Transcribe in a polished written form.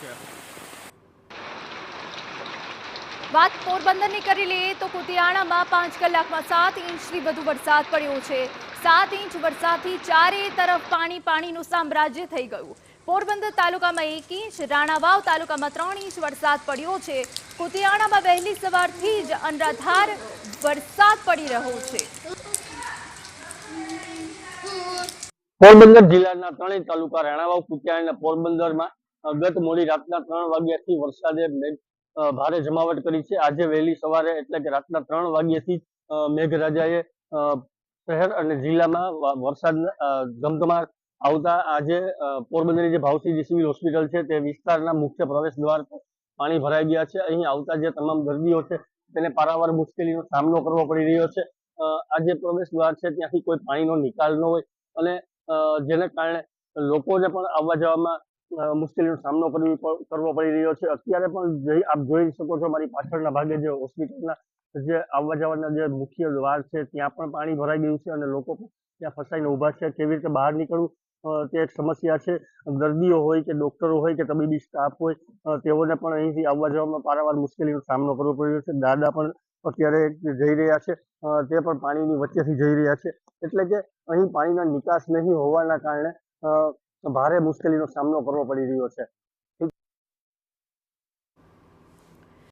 છે। વાત પોરબંદરની કરી લઈએ તો કુતિયાણામાં 5 કલાકમાં 7 ઇંચથી વધુ વરસાદ પડ્યો છે। 7 ઇંચ વરસાદથી ચારે તરફ પાણીનું સામ્રાજ્ય થઈ ગયું। પોરબંદર તાલુકામાં 1 ઇંચ, રાણાવાવ તાલુકામાં 3 ઇંચ વરસાદ પડ્યો છે। કુતિયાણામાં વહેલી સવારથી જ અનરાધાર વરસાદ પડી રહ્યો છે। પોરબંદર જિલ્લાના ત્રણેય તાલુકા રાણાવાવ, કુતિયાણા અને પોરબંદરમાં ગત મોડી રાતના 3 વાગ્યાથી વરસાદે ભારે જમાવટ કરી છે। આજે વહેલી સવારે એટલે કે રાતના 3 વાગ્યાથી મેઘરાજાએ શહેર અને જિલ્લામાં વરસાદ ધમધમાટ આવતા આજે પોરબંદરની જે ભાવસીજી સિવિલ હોસ્પિટલ છે તે વિસ્તારના મુખ્ય પ્રવેશ દ્વાર પર પાણી ભરાઈ ગયા છે। અહીં આવતા જે તમામ દર્દીઓ છે તેને પારાવાર મુશ્કેલીનો સામનો કરવો પડી રહ્યો છે। આ જે પ્રવેશ દ્વાર છે ત્યાંથી કોઈ પાણીનો નિકાલ ન હોય અને જેને કારણે લોકોને પણ આવવા જવામાં મુશ્કેલીનો સામનો કરવો પડી રહ્યો છે। અત્યારે પણ આપ જોઈ શકો છો મારી પાછળના ભાગે જે હોસ્પિટલના જે આવવા જવાના જે મુખ્ય દ્વાર છે ત્યાં પણ પાણી ભરાઈ ગયું છે અને લોકો ત્યાં ફસાઈને ઊભા છે। કેવી રીતે બહાર નીકળવું તે એક સમસ્યા છે। દર્દીઓ હોય કે ડોક્ટરો હોય કે તબીબી સ્ટાફ હોય તેઓને પણ અહીંથી આવવા જવામાં પારાવાર મુશ્કેલીનો સામનો કરવો પડી રહ્યો છે। દાદા પણ અત્યારે જઈ રહ્યા છે, તે પણ પાણીની વચ્ચેથી જઈ રહ્યા છે। એટલે કે અહીં પાણીના નિકાસ નહીં હોવાના કારણે ભારે મુશ્કેલીનો સામનો કરવો પડી રહ્યો છે।